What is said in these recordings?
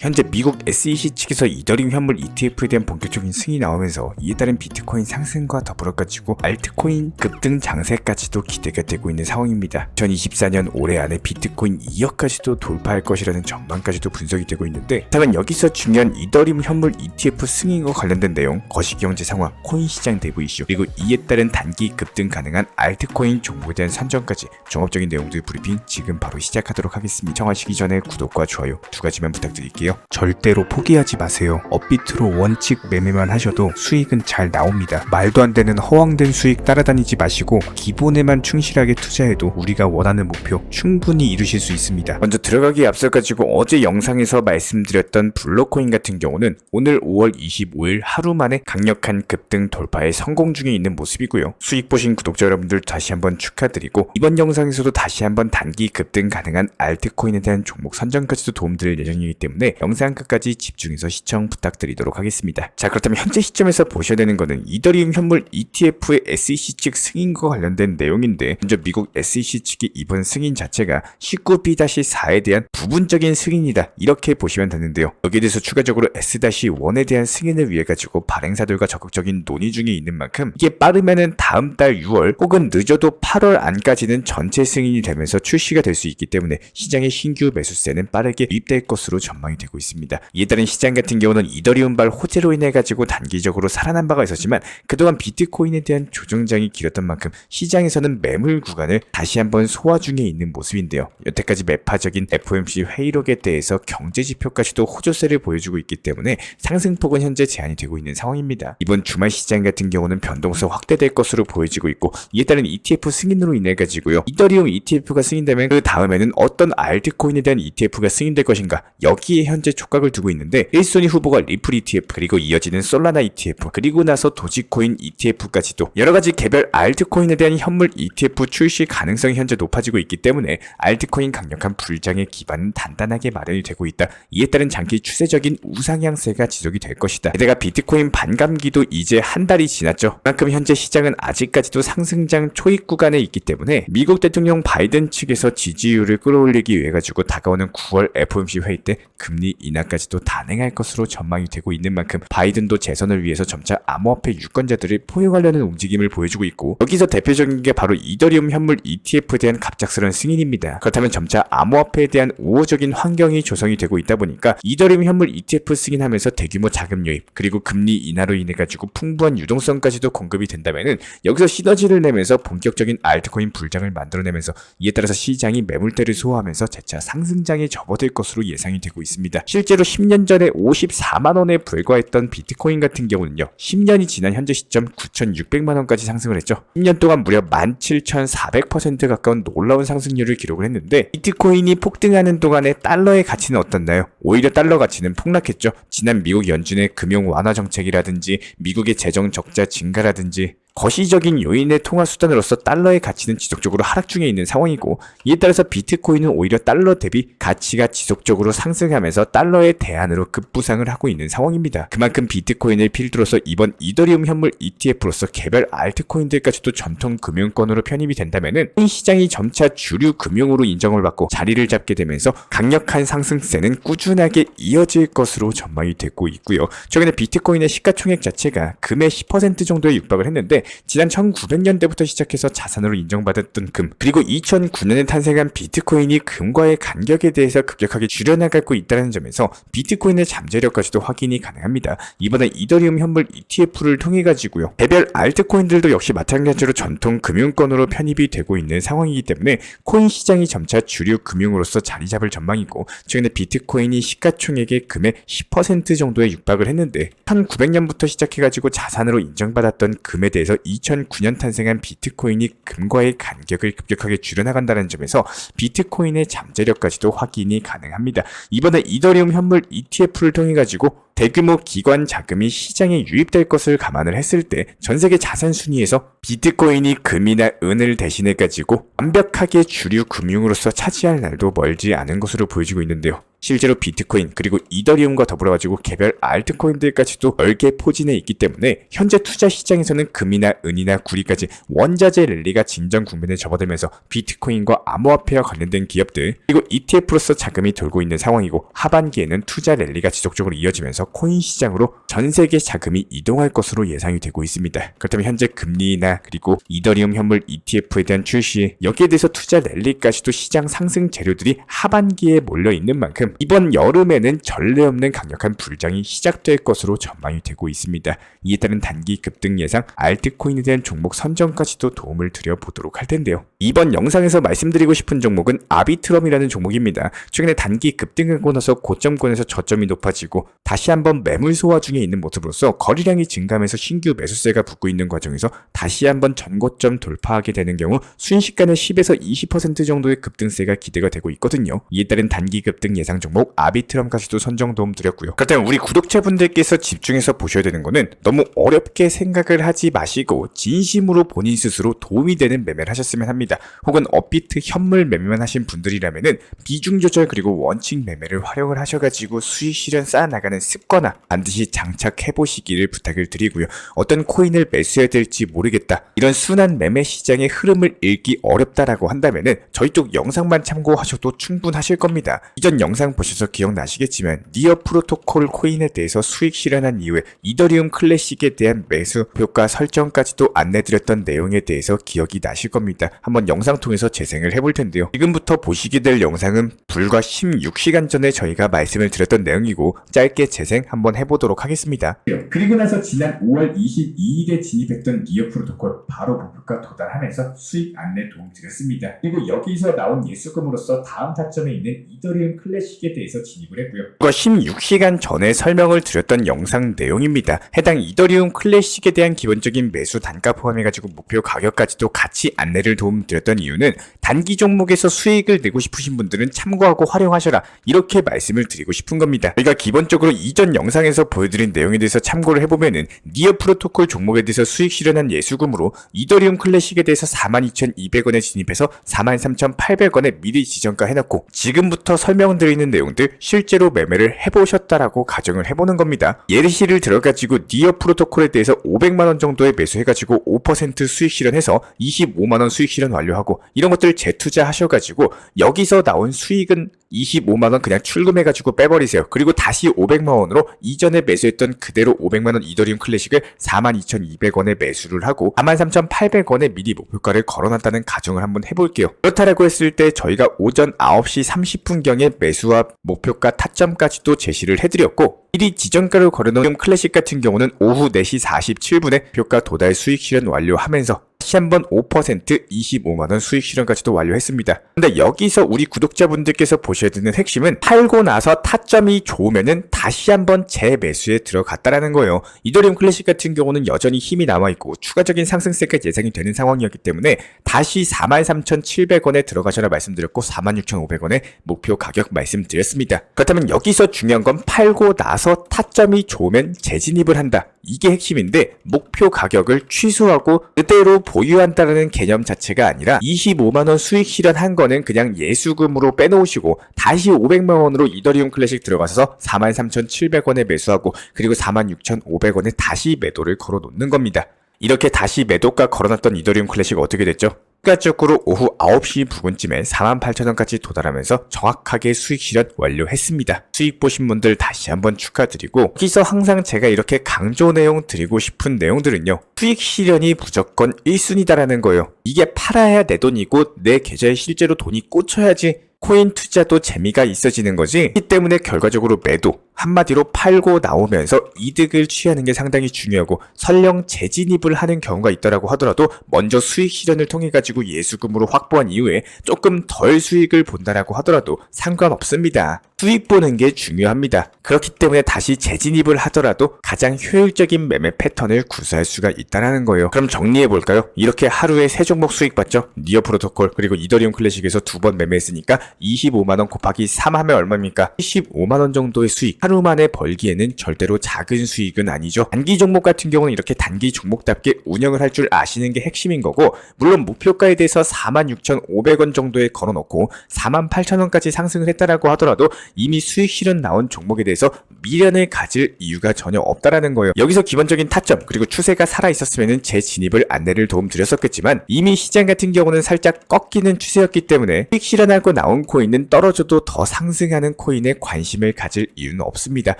현재 미국 SEC 측에서 이더리움 현물 ETF에 대한 본격적인 승인이 나오면서 이에 따른 비트코인 상승과 더불어가지고 알트코인 급등 장세까지도 기대가 되고 있는 상황입니다. 2024년 올해 안에 비트코인 2억까지도 돌파할 것이라는 전망까지도 분석이 되고 있는데, 다만 여기서 중요한 이더리움 현물 ETF 승인과 관련된 내용, 거시경제 상황, 코인 시장 내부 이슈, 그리고 이에 따른 단기 급등 가능한 알트코인 종목에 대한 선정까지 종합적인 내용들 브리핑 지금 바로 시작하도록 하겠습니다. 시청하시기 전에 구독과 좋아요 두 가지만 부탁드릴게요. 절대로 포기하지 마세요. 업비트로 원칙 매매만 하셔도 수익은 잘 나옵니다. 말도 안 되는 허황된 수익 따라다니지 마시고 기본에만 충실하게 투자해도 우리가 원하는 목표 충분히 이루실 수 있습니다. 먼저 들어가기에 앞서 가지고 어제 영상에서 말씀드렸던 블록코인 같은 경우는 오늘 5월 25일 하루 만에 강력한 급등 돌파에 성공 중에 있는 모습이고요. 수익 보신 구독자 여러분들 다시 한번 축하드리고, 이번 영상에서도 다시 한번 단기 급등 가능한 알트코인에 대한 종목 선정까지도 도움드릴 예정이기 때문에 영상 끝까지 집중해서 시청 부탁드리도록 하겠습니다. 자, 그렇다면 현재 시점에서 보셔야 되는 거는 이더리움 현물 ETF의 SEC 측 승인과 관련된 내용인데, 먼저 미국 SEC 측의 이번 승인 자체가 19B-4에 대한 부분적인 승인이다, 이렇게 보시면 되는데요. 여기에 대해서 추가적으로 S-1에 대한 승인을 위해 가지고 발행사들과 적극적인 논의 중에 있는 만큼 이게 빠르면은 다음 달 6월 혹은 늦어도 8월 안까지는 전체 승인이 되면서 출시가 될 수 있기 때문에 시장의 신규 매수세는 빠르게 유입될 것으로 전망이 되고 있습니다. 이에 따른 시장 같은 경우는 이더리움발 호재로 인해 가지고 단기적으로 살아난 바가 있었지만, 그동안 비트코인에 대한 조정장이 길었던 만큼 시장에서는 매물 구간을 다시 한번 소화 중에 있는 모습인데요. 여태까지 매파적인 FOMC 회의록에 대해서 경제 지표까지도 호조세를 보여주고 있기 때문에 상승폭은 현재 제한이 되고 있는 상황입니다. 이번 주말 시장 같은 경우는 변동성 확대될 것으로 보여지고 있고, 이에 따른 ETF 승인으로 인해 가지고요, 이더리움 ETF가 승인되면 그 다음에는 어떤 알트코인에 대한 ETF가 승인될 것인가, 여기에 현재 촉각을 두고 있는데, 1순위 후보가 리플 ETF, 그리고 이어지는 솔라나 ETF, 그리고 나서 도지코인 ETF까지도 여러가지 개별 알트코인에 대한 현물 ETF 출시 가능성이 현재 높아지고 있기 때문에 알트코인 강력한 불장의 기반은 단단하게 마련이 되고 있다. 이에 따른 장기 추세적인 우상향세가 지속이 될 것이다. 게다가 비트코인 반감기도 이제 한 달이 지났죠. 그만큼 현재 시장은 아직까지도 상승장 초입 구간에 있기 때문에 미국 대통령 바이든 측에서 지지율을 끌어올리기 위해 가지고 다가오는 9월 FOMC 회의 때 금리 인하까지도 단행할 것으로 전망이 되고 있는 만큼 바이든도 재선을 위해서 점차 암호화폐 유권자들을 포용하려는 움직임을 보여주고 있고, 여기서 대표적인 게 바로 이더리움 현물 ETF에 대한 갑작스러운 승인입니다. 그렇다면 점차 암호화폐에 대한 우호적인 환경이 조성이 되고 있다 보니까 이더리움 현물 ETF 승인하면서 대규모 자금 유입, 그리고 금리 인하로 인해 가지고 풍부한 유동성까지도 공급이 된다면은 여기서 시너지를 내면서 본격적인 알트코인 불장을 만들어내면서 이에 따라서 시장이 매물대를 소화하면서 재차 상승장에 접어들 것으로 예상이 되고 있습니다. 실제로 10년 전에 54만원에 불과했던 비트코인 같은 경우는요, 10년이 지난 현재 시점 9,600만원까지 상승을 했죠. 10년 동안 무려 17,400% 가까운 놀라운 상승률을 기록을 했는데, 비트코인이 폭등하는 동안에 달러의 가치는 어떻나요? 오히려 달러 가치는 폭락했죠. 지난 미국 연준의 금융 완화 정책이라든지 미국의 재정 적자 증가라든지 거시적인 요인의 통화 수단으로서 달러의 가치는 지속적으로 하락 중에 있는 상황이고, 이에 따라서 비트코인은 오히려 달러 대비 가치가 지속적으로 상승하면서 달러의 대안으로 급부상을 하고 있는 상황입니다. 그만큼 비트코인을 필두로서 이번 이더리움 현물 ETF로서 개별 알트코인들까지도 전통 금융권으로 편입이 된다면은 시장이 점차 주류 금융으로 인정을 받고 자리를 잡게 되면서 강력한 상승세는 꾸준하게 이어질 것으로 전망이 되고 있고요. 최근에 비트코인의 시가총액 자체가 금의 10% 정도에 육박을 했는데, 지난 1900년대부터 시작해서 자산으로 인정받았던 금, 그리고 2009년에 탄생한 비트코인이 금과의 간격에 대해서 급격하게 줄여나가고 있다는 점에서 비트코인의 잠재력까지도 확인이 가능합니다. 이번에 이더리움 현물 ETF를 통해 가지고요, 개별 알트코인들도 역시 마찬가지로 전통 금융권으로 편입이 되고 있는 상황이기 때문에 코인 시장이 점차 주류 금융으로서 자리 잡을 전망이고, 최근에 비트코인이 시가총액의 금의 10% 정도에 육박을 했는데, 1900년부터 시작해가지고 자산으로 인정받았던 금에 대해서 2009년 탄생한 비트코인이 금과의 간격을 급격하게 줄여나간다는 점에서 비트코인의 잠재력까지도 확인이 가능합니다. 이번에 이더리움 현물 ETF를 통해 가지고 대규모 기관 자금이 시장에 유입될 것을 감안을 했을 때 전세계 자산 순위에서 비트코인이 금이나 은을 대신해 가지고 완벽하게 주류 금융으로서 차지할 날도 멀지 않은 것으로 보여지고 있는데요. 실제로 비트코인 그리고 이더리움과 더불어가지고 개별 알트코인들까지도 넓게 포진해 있기 때문에 현재 투자 시장에서는 금이나 은이나 구리까지 원자재 랠리가 진정 국면에 접어들면서 비트코인과 암호화폐와 관련된 기업들 그리고 ETF로서 자금이 돌고 있는 상황이고 하반기에는 투자 랠리가 지속적으로 이어지면서 코인 시장으로 전 세계 자금이 이동할 것으로 예상이 되고 있습니다. 그렇다면 현재 금리나 그리고 이더리움 현물 ETF에 대한 출시 여기에 대해서 투자 랠리까지도 시장 상승 재료들이 하반기에 몰려 있는 만큼 이번 여름에는 전례 없는 강력한 불장이 시작될 것으로 전망이 되고 있습니다. 이에 따른 단기 급등 예상, 알트코인에 대한 종목 선정까지도 도움을 드려보도록 할 텐데요. 이번 영상에서 말씀드리고 싶은 종목은 아비트럼이라는 종목입니다. 최근에 단기 급등하고 나서 고점권에서 저점이 높아지고 다시 한번 매물 소화 중에 있는 모습으로서 거래량이 증가하면서 신규 매수세가 붙고 있는 과정에서 다시 한번 전고점 돌파하게 되는 경우 순식간에 10에서 20% 정도의 급등세가 기대가 되고 있거든요. 이에 따른 단기 급등 예상 종목 아비트럼까지도 선정 도움 드렸고요. 그렇다면 우리 구독자분들께서 집중해서 보셔야 되는 거는 너무 어렵게 생각을 하지 마시고 진심으로 본인 스스로 도움이 되는 매매를 하셨으면 합니다. 혹은 업비트 현물 매매만 하신 분들이라면은 비중 조절 그리고 원칙 매매를 활용을 하셔가지고 수익 실현 쌓아나가는 습관화 반드시 장착해 보시기를 부탁을 드리고요. 어떤 코인을 매수해야 될지 모르겠다. 이런 순환 매매 시장의 흐름을 읽기 어렵다라고 한다면은 저희 쪽 영상만 참고하셔도 충분하실 겁니다. 이전 영상 보셔서 기억나시겠지만 니어 프로토콜 코인에 대해서 수익 실현한 이후에 이더리움 클래식에 대한 매수 효과 설정까지도 안내드렸던 내용에 대해서 기억이 나실 겁니다. 한번 영상 통해서 재생을 해볼 텐데요. 지금부터 보시게 될 영상은 불과 16시간 전에 저희가 말씀을 드렸던 내용이고 짧게 재생 한번 해보도록 하겠습니다. 그리고 나서 지난 5월 22일에 진입했던 니어 프로토콜 바로 목표가 도달하면서 수익 안내 도움 드렸습니다. 그리고 여기서 나온 예수금으로서 다음 타점에 있는 이더리움 클래식에 대해서 진입을 했고요. 불과 16시간 전에 설명을 드렸던 영상 내용입니다. 해당 이더리움 클래식에 대한 기본적인 매수 단가 포함해가지고 목표 가격까지도 같이 안내를 도움 드렸던 이유는 단기 종목에서 수익을 내고 싶으신 분들은 참고하고 활용하셔라 이렇게 말씀을 드리고 싶은 겁니다. 저희가 기본적으로 이전 영상에서 보여드린 내용에 대해서 참고를 해보면은 니어 프로토콜 종목에 대해서 수익 실현한 예수금으로 이더리움 클래식에 대해서 42,200원에 진입해서 43,800원에 미리 지정가 해놓고 지금부터 설명드리는 내용들 실제로 매매를 해보셨다라고 가정을 해보는 겁니다. 예시를 들어가지고 니어 프로토콜에 대해서 500만원 정도에 매수해가지고 5% 수익 실현해서 25만원 수익 실현 완료하고 이런 것들 재투자하셔가지고 여기서 나온 수익은 25만원 그냥 출금해가지고 빼버리세요. 그리고 다시 500만원으로 이전에 매수했던 그대로 500만원 이더리움 클래식을 42,200원에 매수를 하고 43,800원에 미리 목표가를 걸어놨다는 가정을 한번 해볼게요. 그렇다라고 했을 때 저희가 오전 9시 30분경에 매수와 목표가 타점까지도 제시를 해드렸고 미리 지정가를 걸어놓은 클래식 같은 경우는 오후 4시 47분에 목표가 도달 수익 실현 완료하면서 다시 한번 5% 25만원 수익 실현까지도 완료했습니다. 근데 여기서 우리 구독자분들께서 보셔야 되는 핵심은 팔고 나서 타점이 좋으면은 다시 한번 재매수에 들어갔다라는 거예요. 이더리움 클래식 같은 경우는 여전히 힘이 남아있고 추가적인 상승세가 예상이 되는 상황이었기 때문에 다시 43,700원에 들어가셔라 말씀드렸고 46,500원에 목표 가격 말씀드렸습니다. 그렇다면 여기서 중요한 건 팔고 나서 타점이 좋으면 재진입을 한다. 이게 핵심인데 목표 가격을 취소하고 그대로 보유한다는 개념 자체가 아니라 25만원 수익 실현한 거는 그냥 예수금으로 빼놓으시고 다시 500만원으로 이더리움 클래식 들어가서 43,700원에 매수하고 그리고 46,500원에 다시 매도를 걸어 놓는 겁니다. 이렇게 다시 매도가 걸어놨던 이더리움 클래식 어떻게 됐죠? 추가적으로 오후 9시 부근쯤에 48,000원까지 도달하면서 정확하게 수익 실현 완료했습니다. 수익 보신 분들 다시 한번 축하드리고 여기서 항상 제가 이렇게 강조 내용 드리고 싶은 내용들은요. 수익 실현이 무조건 1순위다라는 거예요. 이게 팔아야 내 돈이고 내 계좌에 실제로 돈이 꽂혀야지 코인 투자도 재미가 있어지는 거지. 이 때문에 결과적으로 매도, 한마디로 팔고 나오면서 이득을 취하는 게 상당히 중요하고 설령 재진입을 하는 경우가 있더라고 하더라도 먼저 수익 실현을 통해 가지고 예수금으로 확보한 이후에 조금 덜 수익을 본다라고 하더라도 상관없습니다. 수익 보는 게 중요합니다. 그렇기 때문에 다시 재진입을 하더라도 가장 효율적인 매매 패턴을 구사할 수가 있다는 거예요. 그럼 정리해볼까요? 이렇게 하루에 3종목 수익 봤죠? 니어 프로토콜 그리고 이더리움 클래식에서 2번 매매했으니까 25만원 곱하기 3 하면 얼마입니까? 75만원 정도의 수익. 하루 만에 벌기에는 절대로 작은 수익은 아니죠. 단기 종목 같은 경우는 이렇게 단기 종목답게 운영을 할 줄 아시는 게 핵심인 거고, 물론 목표가에 대해서 46,500원 정도에 걸어놓고 48,000원까지 상승을 했다라고 하더라도 이미 수익 실현 나온 종목에 대해서 미련을 가질 이유가 전혀 없다라는 거예요. 여기서 기본적인 타점 그리고 추세가 살아있었으면 재진입을 안내를 도움드렸었겠지만, 이미 시장 같은 경우는 살짝 꺾이는 추세였기 때문에 수익 실현하고 나온 코인은 떨어져도 더 상승하는 코인에 관심을 가질 이유는 없습니다.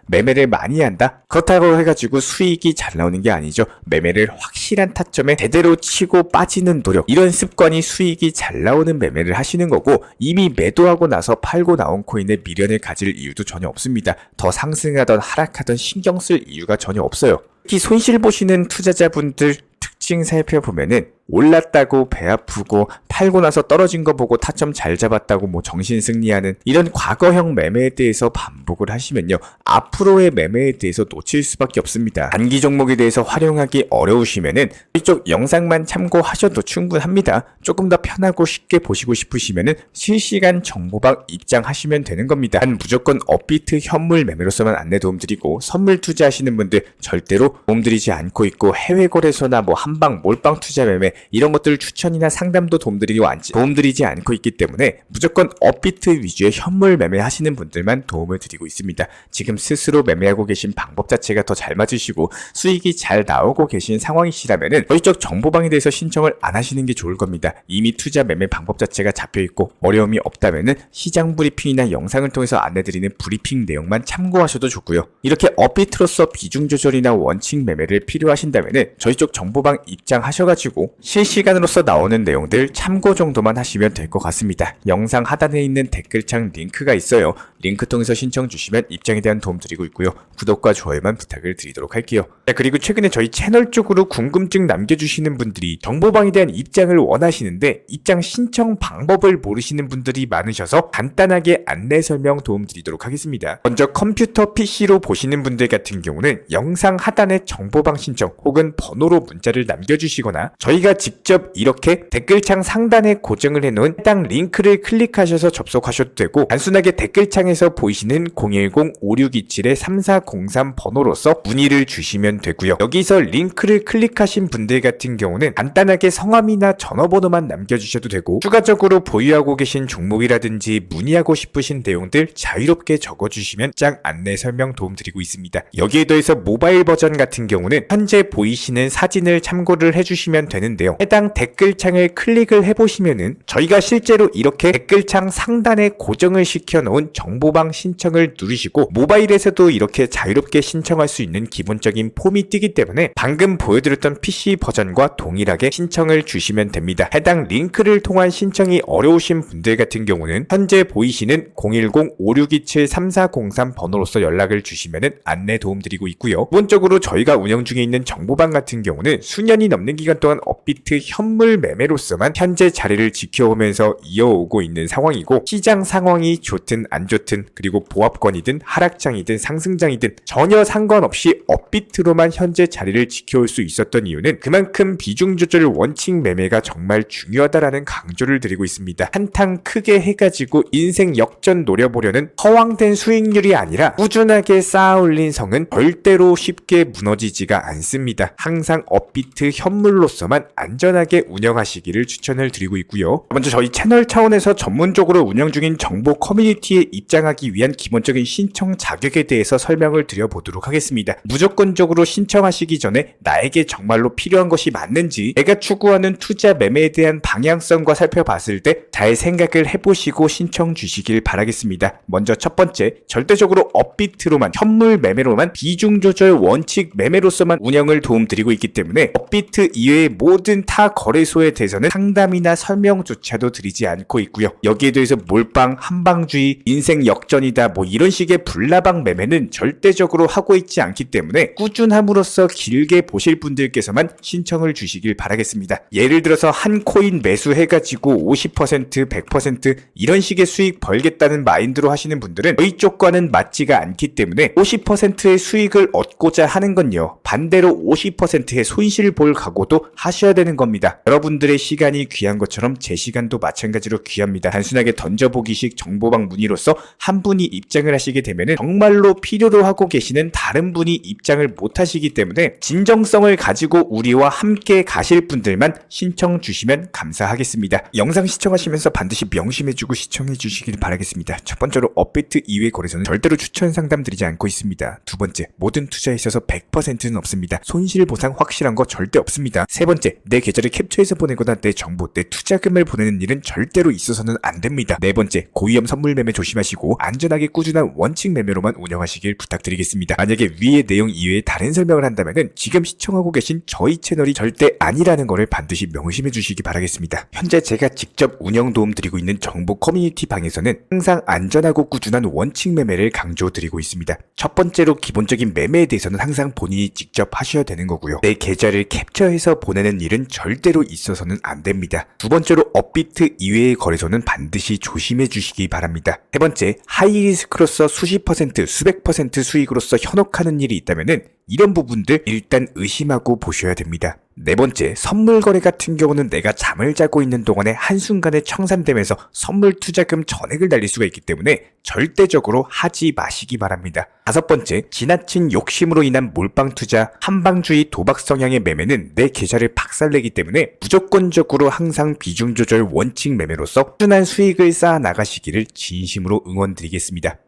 매매를 많이 한다? 그렇다고 해가지고 수익이 잘 나오는 게 아니죠. 매매를 확실한 타점에 제대로 치고 빠지는 노력, 이런 습관이 수익이 잘 나오는 매매를 하시는 거고, 이미 매도하고 나서 팔고 나온 코인에 미련을 가질 이유도 전혀 없습니다. 더 상승하던 하락하던 신경 쓸 이유가 전혀 없어요. 특히 손실 보시는 투자자분들 특징 살펴보면은 올랐다고 배 아프고 팔고 나서 떨어진 거 보고 타점 잘 잡았다고 뭐 정신 승리하는 이런 과거형 매매에 대해서 반복을 하시면요, 앞으로의 매매에 대해서 놓칠 수밖에 없습니다. 단기 종목에 대해서 활용하기 어려우시면은 이쪽 영상만 참고하셔도 충분합니다. 조금 더 편하고 쉽게 보시고 싶으시면은 실시간 정보방 입장하시면 되는 겁니다. 단 무조건 업비트 현물 매매로서만 안내 도움드리고, 선물 투자하시는 분들 절대로 도움드리지 않고 있고, 해외 거래소나 뭐 한방 몰빵 투자 매매 이런 것들 추천이나 상담도 도움드리지 않고 있기 때문에 무조건 업비트 위주의 현물 매매하시는 분들만 도움을 드리고 있습니다. 지금 스스로 매매하고 계신 방법 자체가 더 잘 맞으시고 수익이 잘 나오고 계신 상황이시라면은 저희 쪽 정보방에 대해서 신청을 안 하시는 게 좋을 겁니다. 이미 투자 매매 방법 자체가 잡혀있고 어려움이 없다면은 시장 브리핑이나 영상을 통해서 안내드리는 브리핑 내용만 참고하셔도 좋고요. 이렇게 업비트로서 비중 조절이나 원칙 매매를 필요하신다면은 저희 쪽 정보방 입장하셔가지고 실시간으로서 나오는 내용들 참고 정도만 하시면 될 것 같습니다. 영상 하단에 있는 댓글창 링크가 있어요. 링크 통해서 신청 주시면 입장에 대한 도움 드리고 있고요. 구독과 좋아요만 부탁을 드리도록 할게요. 자, 그리고 최근에 저희 채널 쪽으로 궁금증 남겨주시는 분들이 정보방에 대한 입장을 원하시는데 입장 신청 방법을 모르시는 분들이 많으셔서 간단하게 안내 설명 도움 드리도록 하겠습니다. 먼저 컴퓨터 PC로 보시는 분들 같은 경우는 영상 하단에 정보방 신청 혹은 번호로 문자를 남겨주시거나 저희가 직접 이렇게 댓글창 상단에 고정을 해놓은 해당 링크를 클릭하셔서 접속하셔도 되고, 단순하게 댓글창에서 보이시는 010-5627-3403 번호로서 문의를 주시면 되고요. 여기서 링크를 클릭하신 분들 같은 경우는 간단하게 성함이나 전화번호만 남겨주셔도 되고, 추가적으로 보유하고 계신 종목이라든지 문의하고 싶으신 내용들 자유롭게 적어주시면 짱 안내 설명 도움드리고 있습니다. 여기에 더해서 모바일 버전 같은 경우는 현재 보이시는 사진을 참고를 해주시면 되는데요. 해당 댓글창을 클릭을 해보시면은 저희가 실제로 이렇게 댓글창 상단에 고정을 시켜놓은 정보방 신청을 누르시고 모바일에서도 이렇게 자유롭게 신청할 수 있는 기본적인 폼이 뜨기 때문에 방금 보여드렸던 PC 버전과 동일하게 신청을 주시면 됩니다. 해당 링크를 통한 신청이 어려우신 분들 같은 경우는 현재 보이시는 010-5627-3403 번호로서 연락을 주시면은 안내 도움드리고 있고요. 기본적으로 저희가 운영 중에 있는 정보방 같은 경우는 수년이 넘는 기간 동안 업비트 현물 매매로서만 현재 자리를 지켜오면서 이어오고 있는 상황이고, 시장 상황이 좋든 안 좋든 그리고 보합권이든 하락장이든 상승장이든 전혀 상관없이 업비트로만 현재 자리를 지켜올 수 있었던 이유는 그만큼 비중 조절 원칙 매매가 정말 중요하다라는 강조를 드리고 있습니다. 한탕 크게 해가지고 인생 역전 노려보려는 허황된 수익률이 아니라 꾸준하게 쌓아올린 성은 절대로 쉽게 무너지지가 않습니다. 항상 업비트 현물로서만 안전하게 운영하시기를 추천을 드리고 있고요. 먼저 저희 채널 차원에서 전문적으로 운영 중인 정보 커뮤니티에 입장하기 위한 기본적인 신청 자격에 대해서 설명을 드려보도록 하겠습니다. 무조건적으로 신청하시기 전에 나에게 정말로 필요한 것이 맞는지, 내가 추구하는 투자 매매에 대한 방향성과 살펴봤을 때 잘 생각을 해보시고 신청 주시길 바라겠습니다. 먼저 첫 번째, 절대적으로 업비트로만 현물 매매로만 비중 조절 원칙 매매로서만 운영을 도움드리고 있기 때문에 업비트 이외의 모든 타 거래소에 대해서는 상담이나 설명조차도 드리지 않고 있고요. 여기에 대해서 몰빵, 한방주의, 인생 역전이다 뭐 이런 식의 불나방 매매는 절대적으로 하고 있지 않기 때문에 꾸준함으로써 길게 보실 분들께서만 신청을 주시길 바라겠습니다. 예를 들어서 한 코인 매수해가지고 50%, 100% 이런 식의 수익 벌겠다는 마인드로 하시는 분들은 저희 쪽과는 맞지가 않기 때문에 50%의 수익을 얻고자 하는 건요, 반대로 50%의 손실을 볼 각오도 하셔야 되는 겁니다. 여러분들의 시간이 귀한 것처럼 제 시간도 마찬가지로 귀합니다. 단순하게 던져보기식 정보방 문의로서 한 분이 입장을 하시게 되면은 정말로 필요로 하고 계시는 다른 분이 입장을 못 하시기 때문에 진정성을 가지고 우리와 함께 가실 분들만 신청 주시면 감사하겠습니다. 영상 시청하시면서 반드시 명심해주고 시청해 주시길 바라겠습니다. 첫 번째로 업비트 이외 거래소는 절대로 추천 상담 드리지 않고 있습니다. 두 번째, 모든 투자에 있어서 100%는 없습니다. 손실 보상 확실한 거 절대 없습니다. 세 번째, 내 계좌를 캡처해서 보내거나 내 정보, 내 투자금을 보내는 일은 절대로 있어서는 안 됩니다. 네 번째, 고위험 선물 매매 조심하시고 안전하게 꾸준한 원칙 매매로만 운영하시길 부탁드리겠습니다. 만약에 위의 내용 이외에 다른 설명을 한다면은 지금 시청하고 계신 저희 채널이 절대 아니라는 것을 반드시 명심해 주시기 바라겠습니다. 현재 제가 직접 운영 도움 드리고 있는 정보 커뮤니티 방에서는 항상 안전하고 꾸준한 원칙 매매를 강조드리고 있습니다. 첫 번째로 기본적인 매매에 대해서는 항상 본인이 직접 하셔야 되는 거고요. 내 계좌를 캡처해서 보내는 일은 절대로 있어서는 안 됩니다. 두 번째로 업비트 이외의 거래소는 반드시 조심해 주시기 바랍니다. 세 번째, 하이리스크로서 수십 퍼센트, 수백 퍼센트 수익으로서 현혹하는 일이 있다면은 이런 부분들 일단 의심하고 보셔야 됩니다. 네 번째, 선물 거래 같은 경우는 내가 잠을 자고 있는 동안에 한순간에 청산되면서 선물 투자금 전액을 날릴 수가 있기 때문에 절대적으로 하지 마시기 바랍니다. 다섯 번째, 지나친 욕심으로 인한 몰빵 투자, 한방주의 도박 성향의 매매는 내 계좌를 박살내기 때문에 무조건적으로 항상 비중 조절 원칙 매매로서 꾸준한 수익을 쌓아 나가시기를 진심으로 응원드리겠습니다.